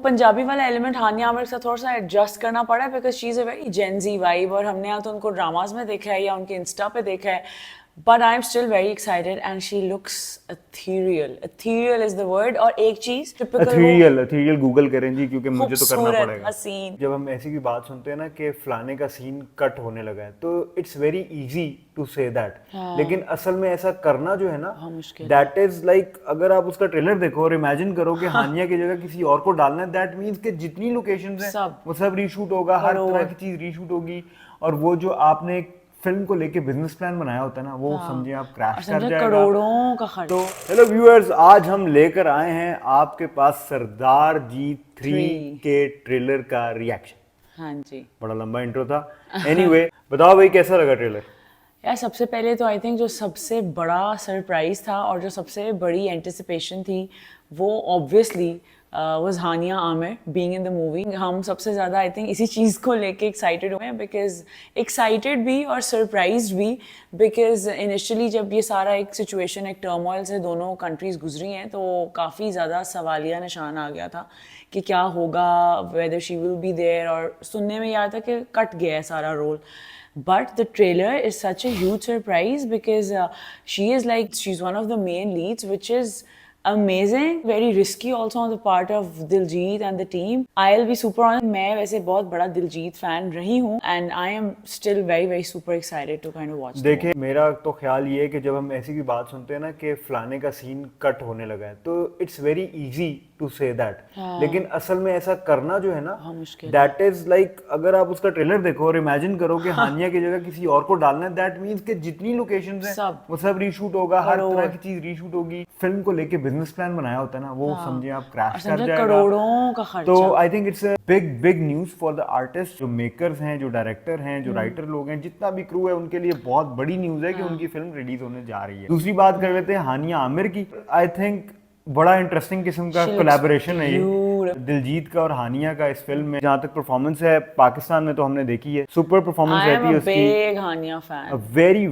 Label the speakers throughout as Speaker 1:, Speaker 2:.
Speaker 1: पंजाबी वाला एलिमेंट हानिया आमिर के साथ थोड़ा सा एडजस्ट करना पड़ा है because she is a very Gen Z vibe और हमने या तो उनको ड्रामाज में देखा है या उनके इंस्टा पे देखा है. But I am still very excited and she looks ethereal. Ethereal is the word. और एक चीज टिपिकल
Speaker 2: ethereal गूगल करें जी, क्योंकि मुझे तो करना
Speaker 1: खूबसूरत
Speaker 2: पड़ेगा.
Speaker 1: हसीन.
Speaker 2: जब हम ऐसी की बात सुनते हैं ना कि फलाने का सीन कट होने लगा है, तो it's very easy to say that. लेकिन असल में ऐसा करना जो है ना, दैट इज लाइक अगर आप उसका ट्रेलर देखो और इमेजिन करो कि हानिया की जगह किसी और को डालना है, दैट मीन्स कि जितनी लोकेशंस हैं वो सब रीशूट होगा, हर तरह की चीज रीशूट होगी. और वो जो आपने फिल्म को लेके बिजनेस प्लान बनाया होता है ना, वो समझे आप क्रैश कर जाएगा.
Speaker 1: करोड़ों का खर्च.
Speaker 2: तो हेलो व्यूअर्स, आज हम लेकर आए हैं आपके पास सरदार जी 3 के ट्रेलर का रिएक्शन.
Speaker 1: हाँ जी,
Speaker 2: बड़ा लंबा इंट्रो था. एनीवे, बताओ भाई कैसा लगा ट्रेलर?
Speaker 1: यार सबसे पहले तो आई थिंक जो सबसे बड़ा सरप्राइज था और जो सबसे बड़ी एंटिसिपेशन थी वो obviously was Hania Aamir being in the movie. हम सबसे ज़्यादा आई थिंक इसी चीज़ को लेके एक्साइटेड हुए हैं, बिकॉज एक्साइटेड भी और सरप्राइज्ड भी, बिकॉज इनिशियली जब ये सारा एक सिचुएशन, एक टर्मोइल से दोनों कंट्रीज गुजरी हैं तो काफ़ी ज़्यादा सवालिया निशान आ गया था कि क्या होगा, whether she will be there. और सुनने में ये आया था कि कट गया है सारा role. But the trailer is such a huge surprise because she's one of the main leads, which is amazing, very risky also on the part of Diljit and the team. I'll be super honest, मैं वैसे बहुत बड़ा Diljit fan रही हूँ and I am still very super excited to kind of watch.
Speaker 2: देखिए, मेरा तो ख्याल ये है कि जब हम ऐसी की बात सुनते हैं ना कि फलाने का सीन कट होने लगा है, तो it's very easy to say that. लेकिन असल में ऐसा करना जो है ना, दैट इज लाइक अगर आप उसका ट्रेलर देखो और इमेजिन करो कि हानिया की जगह किसी और को डालना है, दैट मीन्स कि जितनी लोकेशंस हैं वो सब रीशूट होगा, हर तरह की चीज रीशूट होगी. फिल्म को लेके बिजनेस प्लान बनाया होता है ना, वो समझे आप क्रैश कर जाएगा.
Speaker 1: करोड़ों का खर्चा.
Speaker 2: तो I think it's a big news for the artist. जो मेकर्स हैं, जो डायरेक्टर हैं, जो राइटर लोग हैं, जितना भी क्रू है, उनके लिए बहुत बड़ी न्यूज है कि उनकी फिल्म रिलीज होने जा रही है. दूसरी बात कर लेते हैं हानिया आमिर की. आई थिंक बड़ा इंटरेस्टिंग किस्म का कोलैबोरेशन है ये दिलजीत का और हानिया का इस फिल्म में. जहाँ तक परफॉर्मेंस है पाकिस्तान में तो हमने देखी है, सुपर परफॉर्मेंस रहती है उसकी.
Speaker 1: हानिया फैन,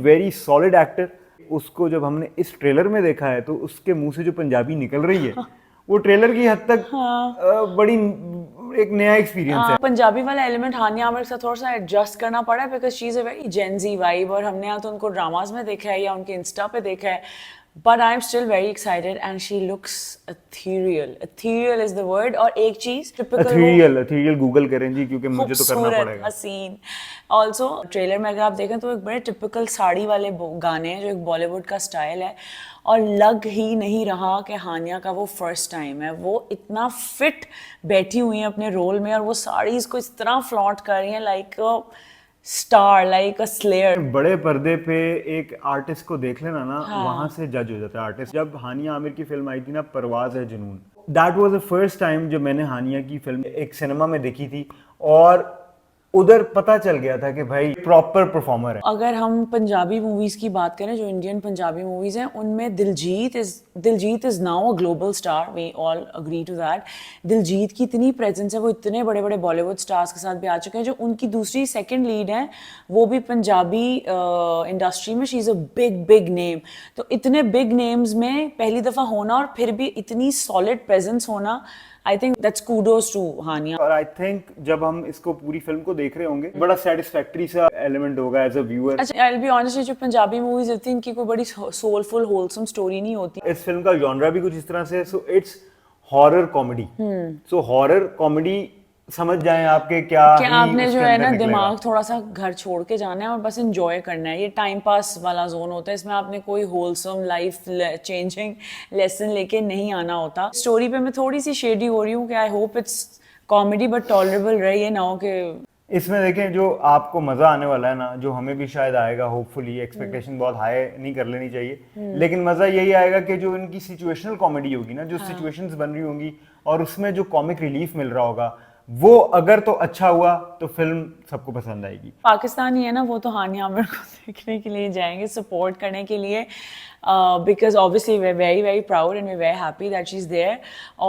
Speaker 2: वेरी सॉलिड एक्टर. उसको जब हमने इस ट्रेलर में देखा है तो उसके मुंह से जो पंजाबी निकल रही है वो ट्रेलर की हद तक बड़ी एक नया एक्सपीरियंस है.
Speaker 1: पंजाबी वाला एलिमेंट हानिया आमिर के साथ थोड़ा सा एडजस्ट करना पड़ा है because she is a very Gen Z vibe और हमने या तो उनको ड्रामाज में देखा है या उनके इंस्टा पे देखा है. But I'm still very excited and she looks ethereal. Ethereal is the word. और एक चीज
Speaker 2: ethereal गूगल करें जी, क्योंकि मुझे तो करना पड़ेगा.
Speaker 1: हसीन. Also ट्रेलर में अगर आप देखें तो एक बड़े टिपिकल साड़ी वाले गाने हैं जो एक बॉलीवुड का स्टाइल है और लग ही नहीं रहा कि हानिया का वो फर्स्ट टाइम है. वो इतना फिट बैठी हुई है अपने रोल में और वो साड़ीज को इस तरह फ्लॉन्ट कर रही हैं लाइक स्टार, लाइक अ स्लेयर.
Speaker 2: बड़े पर्दे पे एक आर्टिस्ट को देख लेना ना, वहां से जज हो जाता है आर्टिस्ट. जब हानिया आमिर की फिल्म आई थी ना, परवाज़ है जुनून, that was the first time जब मैंने हानिया की फिल्म एक सिनेमा में देखी थी और उधर पता चल गया था कि भाई प्रॉपर परफॉर्मर है.
Speaker 1: अगर हम पंजाबी मूवीज की बात करें, जो इंडियन पंजाबी मूवीज हैं, उनमें Diljit is now a global star. We all agree to that. Diljit की इतनी प्रेजेंस है, वो इतने बड़े बड़े बॉलीवुड स्टार्स के साथ भी आ चुके हैं. जो उनकी दूसरी सेकंड लीड है वो भी पंजाबी इंडस्ट्री में, she is a big name. तो इतने बिग नेम्स में पहली दफ़ा होना और फिर भी इतनी सॉलिड प्रेजेंस होना, I think that's kudos to Hania.
Speaker 2: और आई थिंक जब हम इसको पूरी फिल्म को देख रहे होंगे, बड़ा सेटिस्फैक्टरी सा एलिमेंट होगा एज अ व्यूअर.
Speaker 1: अच्छा, आई विल बी ऑनेस्ट, जो पंजाबी मूवीज होती हैं इनकी कोई बड़ी सोलफुल होलसम स्टोरी नहीं होती.
Speaker 2: इस फिल्म का जॉनरा भी कुछ इस तरह से, so it's horror comedy. So horror comedy समझ जाएं आपके क्या
Speaker 1: आपने जो है ना दिमाग थोड़ा सा घर छोड़ के जाना है और बस एंजॉय करना है. ये टाइम पास वाला जोन होता है, इसमें आपने कोई होलसम लाइफ चेंजिंग लेसन लेके नहीं आना होता. स्टोरी पे मैं थोड़ी सी शेडी हो रही हूँ कि I hope it's comedy but tolerable रही है ना हो कि
Speaker 2: इसमें. देखें, जो आपको मजा आने वाला है ना, जो हमें भी शायद आएगा, होपफुली. एक्सपेक्टेशन बहुत हाई नहीं कर लेनी चाहिए, लेकिन मजा यही आएगा कि जो इनकी सिचुएशनल कॉमेडी होगी ना, जो सिचुएशंस बन रही होंगी और उसमें जो कॉमिक रिलीफ मिल रहा होगा, वो अगर तो अच्छा हुआ तो फिल्म सबको पसंद आएगी.
Speaker 1: पाकिस्तानी है ना, वो तो हानिया आमिर को देखने के लिए जाएंगे, सपोर्ट करने के लिए, because obviously we're very proud and we're very happy that she's there.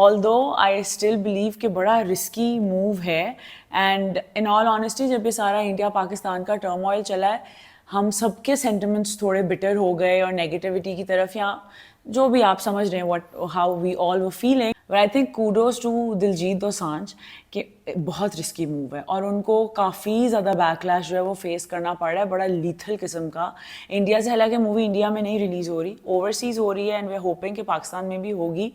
Speaker 1: Although I still believe कि बड़ा risky move है. And in all honesty, जब ये सारा इंडिया पाकिस्तान का टर्मोइल चला है, हम सबके सेंटिमेंट्स थोड़े बिटर हो गए और नेगेटिविटी की तरफ, या जो भी आप समझ रहे हैं, what how we all were feeling. But I think kudos to Diljit Dosanjh कि बहुत रिस्की मूव है और उनको काफ़ी ज़्यादा बैकलैश जो है वो फेस करना पड़ रहा है, बड़ा लीथल किस्म का। इंडिया से, हालांकि मूवी इंडिया में नहीं रिलीज़ हो रही, ओवरसीज़ हो रही है एंड वे होपिंग कि पाकिस्तान में भी होगी,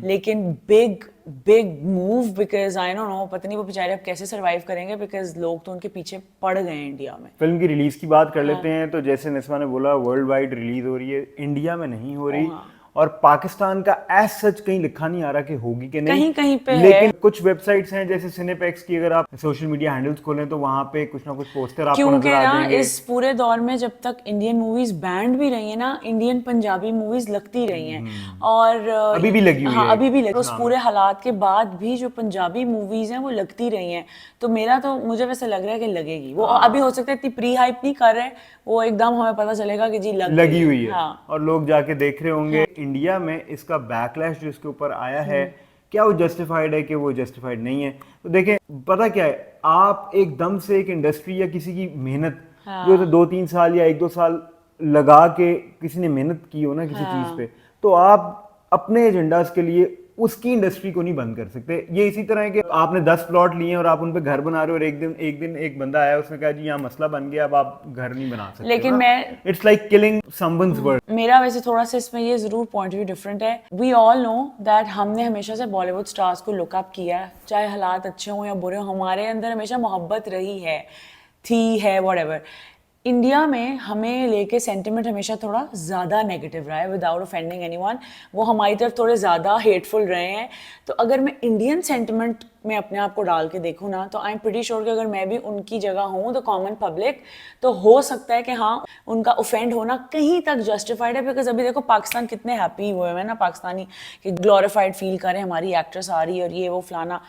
Speaker 1: लेकिन big big move, because I don't know, पता नहीं वो बेचारे अब कैसे सर्वाइव करेंगे, बिकॉज लोग तो उनके पीछे पड़ गए हैं इंडिया में।
Speaker 2: फिल्म की रिलीज की बात कर लेते हैं तो जैसे निस्मा ने बोला वर्ल्ड वाइड रिलीज हो रही है, इंडिया में नहीं हो रही, और पाकिस्तान का एज सच कहीं लिखा नहीं आ रहा कि होगी कि नहीं,
Speaker 1: कहीं कहीं पे
Speaker 2: लेकिन
Speaker 1: है।
Speaker 2: कुछ वेबसाइट्स हैं जैसे सिनेपैक्स की, अगर आप सोशल मीडिया हैंडल्स खोलें तो वहां पे कुछ ना कुछ पोस्टर आपको
Speaker 1: क्योंकि
Speaker 2: नजर आ
Speaker 1: ना
Speaker 2: जाएंगे।
Speaker 1: इस पूरे दौर में जब तक इंडियन मूवीज बैंड भी रही है ना, इंडियन पंजाबी मूवीज लगती रही हैं और
Speaker 2: अभी भी लगी हुई
Speaker 1: हाँ
Speaker 2: है।
Speaker 1: अभी भी लगी, उस पूरे हालात के बाद भी जो पंजाबी मूवीज हैं वो लगती रही हैं। तो मेरा तो मुझे वैसे लग रहा है कि लगेगी वो। अभी हो सकता है इतनी प्री हाइप नहीं कर रहे, वो एकदम हमें पता चलेगा कि जी लगी
Speaker 2: हुई है।
Speaker 1: हाँ।
Speaker 2: और लोग जाके देख रहे होंगे। इंडिया में इसका बैकलैश जो इसके ऊपर आया है, क्या वो जस्टिफाइड है कि वो जस्टिफाइड नहीं है? तो देखें, पता क्या है, आप एकदम से एक इंडस्ट्री या किसी की मेहनत जो 2-3 साल या 1-2 साल लगा के किसी ने मेहनत की हो ना किसी चीज पे, तो आप अपने एजेंडाज के लिए उसकी इंडस्ट्री को नहीं बंद कर सकते। ये इसी तरह है कि आपने 10 प्लॉट लिए और आप उन पे घर बना रहे हो, और एक दिन एक बंदा आया, उसने कहा जी यहाँ मसला बन गया, अब आप घर नहीं बना सकते।
Speaker 1: लेकिन मैं,
Speaker 2: it's like killing someone's word.
Speaker 1: मेरा वैसे थोड़ा सा इसमें ये जरूर पॉइंट ऑफ व्यू डिफरेंट है। वी ऑल नो दैट हमने हमेशा से बॉलीवुड स्टार्स को लुकअप किया है, चाहे हालात अच्छे हों या बुरे हों, हमारे अंदर हमेशा मोहब्बत रही है, थी है, व्हाटएवर। इंडिया में हमें लेके सेंटिमेंट हमेशा थोड़ा ज़्यादा नेगेटिव रहा है, विदाउट ऑफेंडिंग एनीवन। वो हमारी तरफ थोड़े ज़्यादा हेटफुल रहे हैं। तो अगर मैं इंडियन सेंटिमेंट में अपने आप को डाल के देखूँ ना, तो आई एम प्रीटी श्योर कि अगर मैं भी उनकी जगह हूँ, द कॉमन पब्लिक, तो हो सकता है कि हाँ उनका ऑफेंड होना कहीं तक जस्टिफाइड है। बिकॉज अभी देखो पाकिस्तान कितने हैप्पी हुए हैं ना पाकिस्तानी, कि ग्लोरीफाइड फील करें हमारी एक्ट्रेस आ रही है और ये वो फलाना,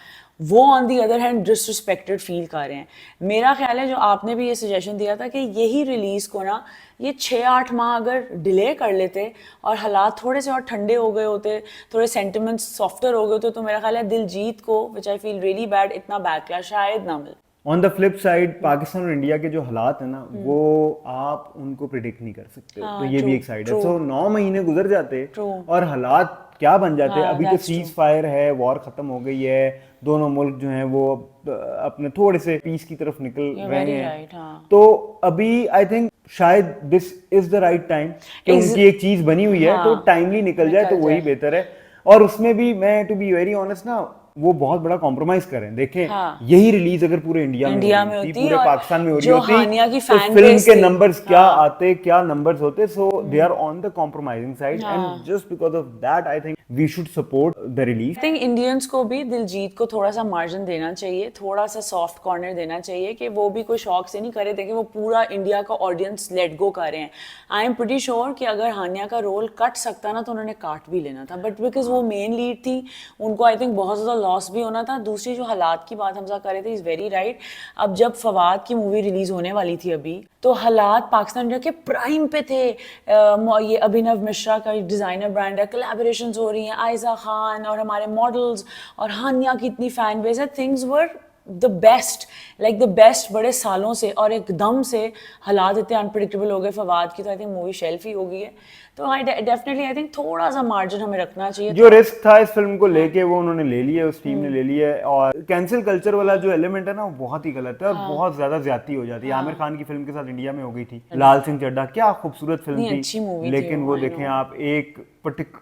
Speaker 1: वो on the other hand disrespected feel कर रहे हैं। मेरा ख्याल है जो आपने भी ये सजेशन दिया था कि यही रिलीज़ को ना ये 6-8 माह अगर डिले कर लेते और हालात थोड़े से और ठंडे हो गए होते, थोड़े सेंटिमेंट्स सॉफ्टर हो गए होते, तो मेरा ख्याल है दिलजीत को, विच आई फील रियली बैड, इतना बैकलैश शायद ना मिले।
Speaker 2: On the flip side, Pakistan और इंडिया के जो हालात है ना, वो आप उनको प्रिडिक्ट नहीं कर सकते। तो ये भी एक साइड है। सो 9 महीने गुजर जाते और हालात क्या बन जाते। अभी तो सीज फायर है, वॉर खत्म हो गई है, दोनों मुल्क जो हैं वो अपने थोड़े से पीस की तरफ निकल रहे हैं। तो अभी आई थिंक शायद this is the right time कि उनकी एक चीज बनी हुई है तो टाइमली निकल जाए, तो वही बेहतर है। और उसमें भी मैं टू बी वेरी ऑनेस्ट ना, वो बहुत बड़ा कॉम्प्रोमाइज करें। देखें, यही रिलीज अगर पूरे इंडिया में होती, पूरे पाकिस्तान में हो रही होती, तो फिल्म के नंबर्स क्या आते, क्या नंबर्स होते। So they are on the compromising side, and just because of that I think we should support the release.
Speaker 1: I think Indians को भी दिलजीत को थोड़ा सा मार्जिन देना चाहिए, थोड़ा सा सॉफ्ट कॉर्नर देना चाहिए, कि वो भी कोई शौक से नहीं करे, देखें वो पूरा इंडिया का ऑडियंस लेट गो कर रहे हैं। आई एम प्रीटी श्योर कि अगर हानिया का रोल कट सकता ना, तो उन्होंने काट भी लेना था, बट बिकॉज वो मेन लीड थी, उनको आई थिंक बहुत ज़्यादा लॉस भी होना था। दूसरी जो हालात की बात हमजा कर रहे थे, इज़ वेरी राइट। अब जब फवाद की मूवी रिलीज होने वाली थी अभी, तो हालात पाकिस्तान इंडिया के प्राइम पे थे। ये अभिनव मिश्रा का डिज़ाइनर ब्रांड है, कोलैबोरेशंस हो रही हैं, आयजा खान और हमारे मॉडल्स, और हानिया की इतनी फैन बेस है, things were the best, like the best बड़े सालों से, और एकदम से हालात इतने अनप्रिडिक्टेबल हो गए फवाद की, तो आई थिंक मूवी शेल्फ ही हो गई है। तो आई डेफिनेटली आई थिंक थोड़ा सा मार्जिन हमें रखना चाहिए।
Speaker 2: जो रिस्क था इस फिल्म को लेके वो उन्होंने ले लिया, उस टीम ने ले लिया है। और कैंसिल कल्चर वाला जो एलिमेंट है ना, वो बहुत ही गलत है और बहुत ज्यादा ज्यादती हो जाती है। आमिर खान की फिल्म के साथ इंडिया में हो गई थी लाल सिंह चड्ढा, क्या खूबसूरत फिल्म थी, लेकिन वो देखें आप, एक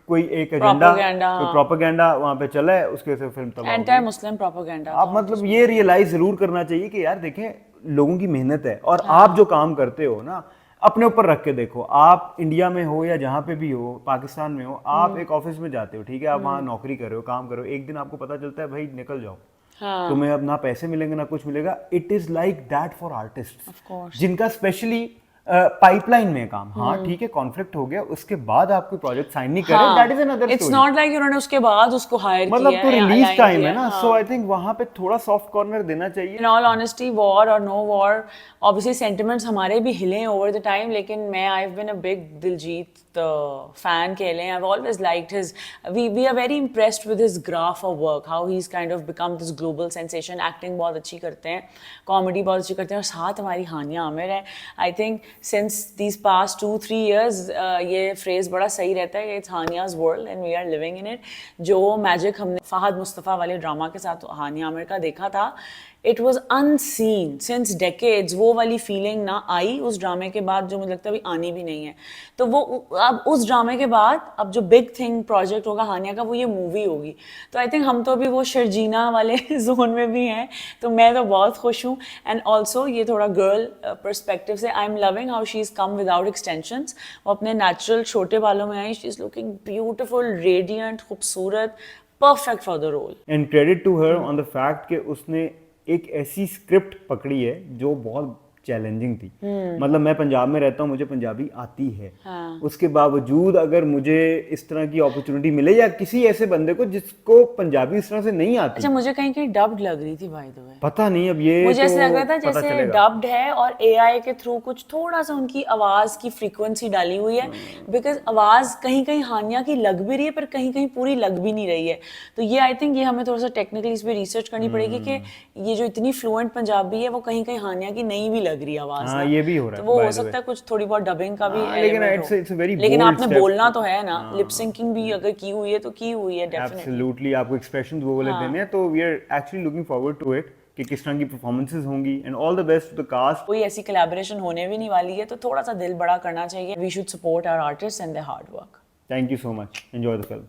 Speaker 2: कोई एक एजेंडा, कोई प्रोपेगेंडा वहां पे चला है, उसके से फिल्म तबाह,
Speaker 1: एंटी मुस्लिम प्रोपेगेंडा।
Speaker 2: आप मतलब ये रियलाइज जरूर करना चाहिए कि यार देखें, लोगों की मेहनत है, और आप जो काम करते हो ना, अपने ऊपर रख के देखो। आप इंडिया में हो या जहां पे भी हो, पाकिस्तान में हो, आप एक ऑफिस में जाते हो, ठीक है, आप वहां नौकरी कर रहे हो, काम कर रहे हो, एक दिन आपको पता चलता है भाई निकल जाओ, तुम्हें अब ना पैसे मिलेंगे ना कुछ मिलेगा। It is like that for artist जिनका स्पेशली पाइपलाइन में काम। हाँ ठीक है, कॉन्फ्लिक्ट हो गया, उसके बाद आप कोई प्रोजेक्ट साइन नहीं करे, that is another story.
Speaker 1: It's not like उन्होंने उसके बाद उसको हायर किया,
Speaker 2: मतलब तो रिलीज टाइम है ना। सो आई थिंक वहां पे थोड़ा सॉफ्ट कॉर्नर देना चाहिए।
Speaker 1: इन ऑल ऑनेस्टी, वॉर और नो वॉर, ऑब्वियसली सेंटिमेंट्स हमारे भी हिले ओवर द टाइम, लेकिन मैं I have been a big Diljit fan कह लें। I've always liked his, we are very impressed with his graph of work, how he's kind of become this global sensation. Acting बहुत अच्छी करते हैं, comedy बहुत अच्छी करते हैं, और साथ हमारी हानिया आमिर है। I think since these past 2-3 years ये phrase बड़ा सही रहता है, it's Hania's world and we are living in it. जो मैजिक हमने फहद मुस्तफ़ा वाले ड्रामा के साथ हानिया आमिर का देखा था, it was unseen since decades. वो वाली फीलिंग ना आई उस ड्रामे के बाद, जो मुझे लगता है अभी आनी भी नहीं है. तो वो अब उस ड्रामे के बाद अब जो बिग थिंग प्रोजेक्ट होगा हानिया का, वो ये मूवी होगी. तो आई थिंक हम तो अभी वो शर्जीना वाले जोन में भी हैं, तो मैं तो बहुत खुश हूँ. एंड ऑल्सो ये थोड़ा गर्ल परस्पेक्टिव से I am loving how she is come without extensions. वो अपने नेचुरल छोटे बालों में आई. She is looking beautiful, radiant, खूबसूरत, perfect for the role.
Speaker 2: And credit to her on the fact कि उसने एक ऐसी स्क्रिप्ट पकड़ी है जो बहुत चैलेंजिंग थी. मतलब मैं पंजाब में रहता हूँ, मुझे पंजाबी आती है. उसके बावजूद अगर मुझे इस तरह की अपॉर्चुनिटी मिले या किसी ऐसे बंदे को जिसको पंजाबी इस तरह से नहीं आती.
Speaker 1: अच्छा, मुझे कहीं कहीं डब्ड लग रही थी बाय द वे.
Speaker 2: पता नहीं, अब ये
Speaker 1: मुझे ऐसा
Speaker 2: तो
Speaker 1: लग रहा था
Speaker 2: पता
Speaker 1: जैसे
Speaker 2: चलेगा.
Speaker 1: डब्ड है और एआई के थ्रू कुछ थोड़ा सा उनकी आवाज की फ्रीक्वेंसी डाली हुई है. बिकॉज आवाज कहीं कहीं हानिया की लग भी रही है, पर कहीं कहीं पूरी लग भी नहीं रही है. तो ये आई थिंक ये हमें थोड़ा सा टेक्निकली इस पर रिसर्च करनी पड़ेगी कि ये जो इतनी फ्लुएंट पंजाबी है वो कहीं कहीं हानिया की नहीं भी लग रही आवाज.
Speaker 2: हाँ, ये भी हो रहा
Speaker 1: तो
Speaker 2: है.
Speaker 1: वो
Speaker 2: by
Speaker 1: हो
Speaker 2: the
Speaker 1: सकता
Speaker 2: way.
Speaker 1: है कुछ थोड़ी बहुत डबिंग का भी
Speaker 2: लेकिन
Speaker 1: element हो.
Speaker 2: it's a very
Speaker 1: लेकिन
Speaker 2: bold
Speaker 1: आपने
Speaker 2: step.
Speaker 1: बोलना तो है ना, लिप सिंकिंग भी अगर की हुई है तो की हुई है डेफिनेटली.
Speaker 2: एब्सोल्युटली. आपको एक्सप्रेशंस वो वाले देने हैं, तो we are actually looking forward to it कि किस तरह की परफॉर्मेंसेस होंगी. And all the best to the cast.
Speaker 1: कोई ऐसी कोलैबोरेशन होने भी नहीं वाली है, तो थोड़ा सा दिल बड़ा करना चाहिए. We should support our artist and their hard work.
Speaker 2: Thank you so much. Enjoy the film.